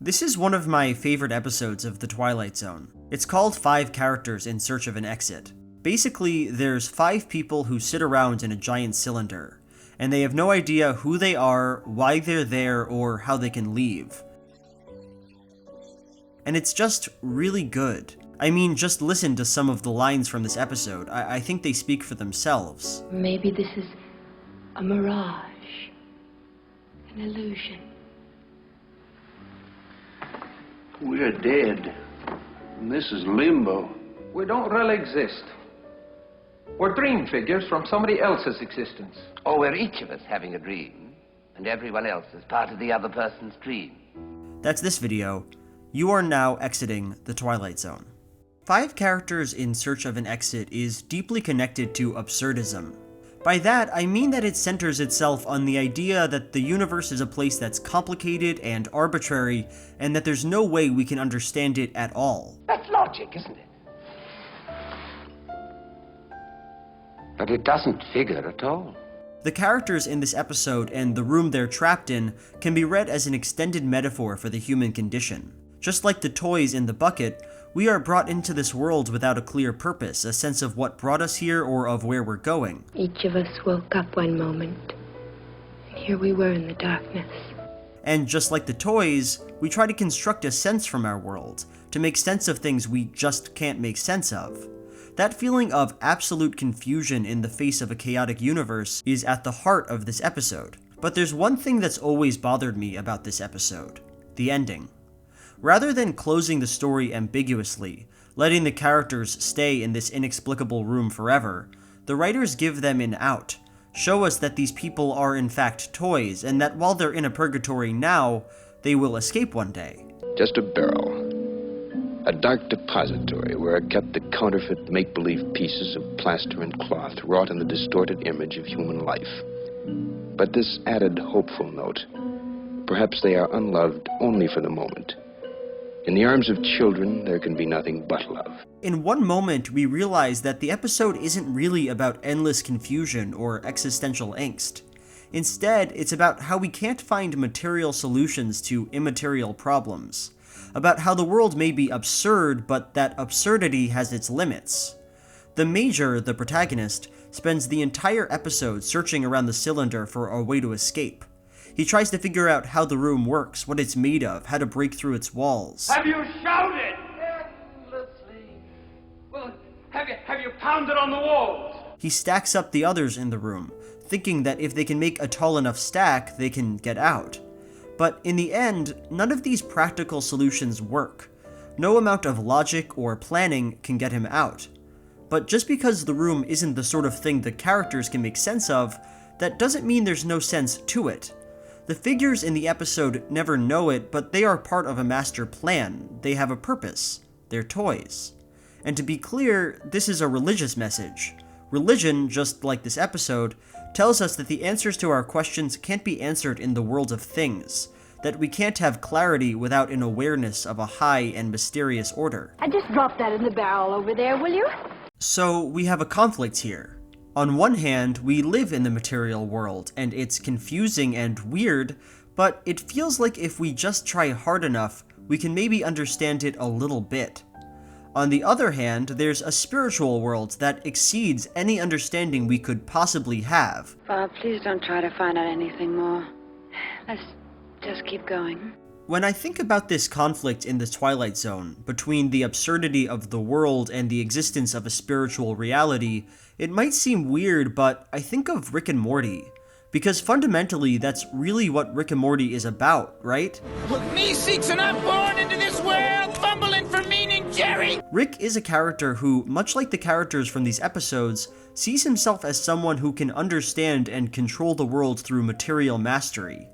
This is one of my favorite episodes of The Twilight Zone. It's called 5 Characters in Search of an Exit. Basically, there's 5 people who sit around in a giant cylinder, and they have no idea who they are, why they're there, or how they can leave. And it's just really good. I mean, just listen to some of the lines from this episode. I think they speak for themselves. Maybe this is a mirage, an illusion. We're dead, and this is limbo. We don't really exist. We're dream figures from somebody else's existence. Or we're each of us having a dream, and everyone else is part of the other person's dream. That's this video. You are now exiting the Twilight Zone. 5 Characters in Search of an Exit is deeply connected to absurdism. By that, I mean that it centers itself on the idea that the universe is a place that's complicated and arbitrary, and that there's no way we can understand it at all. That's logic, isn't it? But it doesn't figure at all. The characters in this episode and the room they're trapped in can be read as an extended metaphor for the human condition. Just like the toys in the bucket, we are brought into this world without a clear purpose, a sense of what brought us here or of where we're going. Each of us woke up one moment, and here we were in the darkness. And just like the toys, we try to construct a sense from our world, to make sense of things we just can't make sense of. That feeling of absolute confusion in the face of a chaotic universe is at the heart of this episode. But there's one thing that's always bothered me about this episode: the ending. Rather than closing the story ambiguously, letting the characters stay in this inexplicable room forever, the writers give them an out, show us that these people are in fact toys, and that while they're in a purgatory now, they will escape one day. Just a barrel. A dark depository where are kept the counterfeit make-believe pieces of plaster and cloth wrought in the distorted image of human life. But this added hopeful note. Perhaps they are unloved only for the moment. In the arms of children, there can be nothing but love. In one moment, we realize that the episode isn't really about endless confusion or existential angst. Instead, it's about how we can't find material solutions to immaterial problems. About how the world may be absurd, but that absurdity has its limits. The Major, the protagonist, spends the entire episode searching around the cylinder for a way to escape. He tries to figure out how the room works, what it's made of, how to break through its walls. Have you shouted? Endlessly. Well, have you pounded on the walls? He stacks up the others in the room, thinking that if they can make a tall enough stack, they can get out. But in the end, none of these practical solutions work. No amount of logic or planning can get him out. But just because the room isn't the sort of thing the characters can make sense of, that doesn't mean there's no sense to it. The figures in the episode never know it, but they are part of a master plan. They have a purpose. They're toys. And to be clear, this is a religious message. Religion, just like this episode, tells us that the answers to our questions can't be answered in the world of things, that we can't have clarity without an awareness of a high and mysterious order. I just dropped that in the barrel over there, will you? So we have a conflict here. On one hand, we live in the material world, and it's confusing and weird, but it feels like if we just try hard enough, we can maybe understand it a little bit. On the other hand, there's a spiritual world that exceeds any understanding we could possibly have. Bob, please don't try to find out anything more. Let's just keep going. When I think about this conflict in the Twilight Zone, between the absurdity of the world and the existence of a spiritual reality, it might seem weird, but I think of Rick and Morty. Because fundamentally, that's really what Rick and Morty is about, right? Look, me seeks are not born into this world, fumbling for meaning, Jerry! Rick is a character who, much like the characters from these episodes, sees himself as someone who can understand and control the world through material mastery.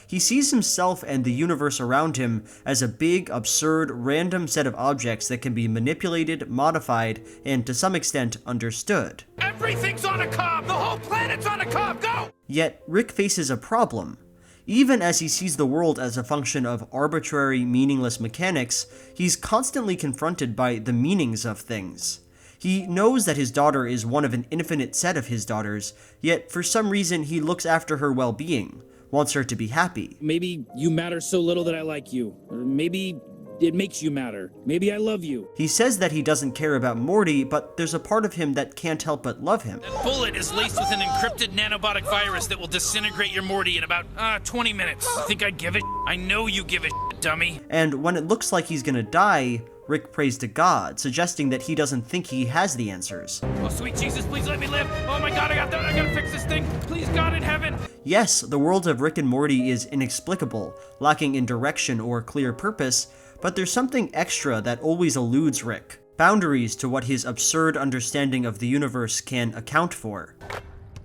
He sees himself and the universe around him as a big, absurd, random set of objects that can be manipulated, modified, and to some extent understood. Everything's on a cob! The whole planet's on a cob! Go! Yet, Rick faces a problem. Even as he sees the world as a function of arbitrary, meaningless mechanics, he's constantly confronted by the meanings of things. He knows that his daughter is one of an infinite set of his daughters, yet for some reason he looks after her well-being, wants her to be happy. Maybe you matter so little that I like you. Or maybe it makes you matter. Maybe I love you. He says that he doesn't care about Morty, but there's a part of him that can't help but love him. That bullet is laced with an encrypted nanobotic virus that will disintegrate your Morty in about 20 minutes. You think I give a shit? I know you give a shit, dummy. And when it looks like he's gonna die, Rick prays to God, suggesting that he doesn't think he has the answers. Oh, sweet Jesus, please let me live. Oh my God, I gotta fix this thing. Please, God in heaven. Yes, the world of Rick and Morty is inexplicable, lacking in direction or clear purpose, but there's something extra that always eludes Rick. Boundaries to what his absurd understanding of the universe can account for.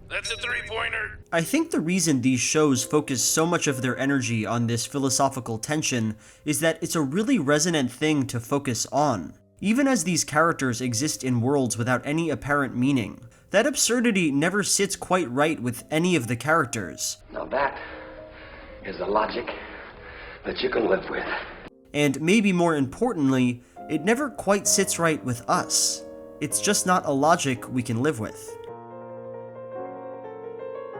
That's a three-pointer. I think the reason these shows focus so much of their energy on this philosophical tension is that it's a really resonant thing to focus on. Even as these characters exist in worlds without any apparent meaning, that absurdity never sits quite right with any of the characters. Now that is a logic that you can live with. And maybe more importantly, it never quite sits right with us. It's just not a logic we can live with.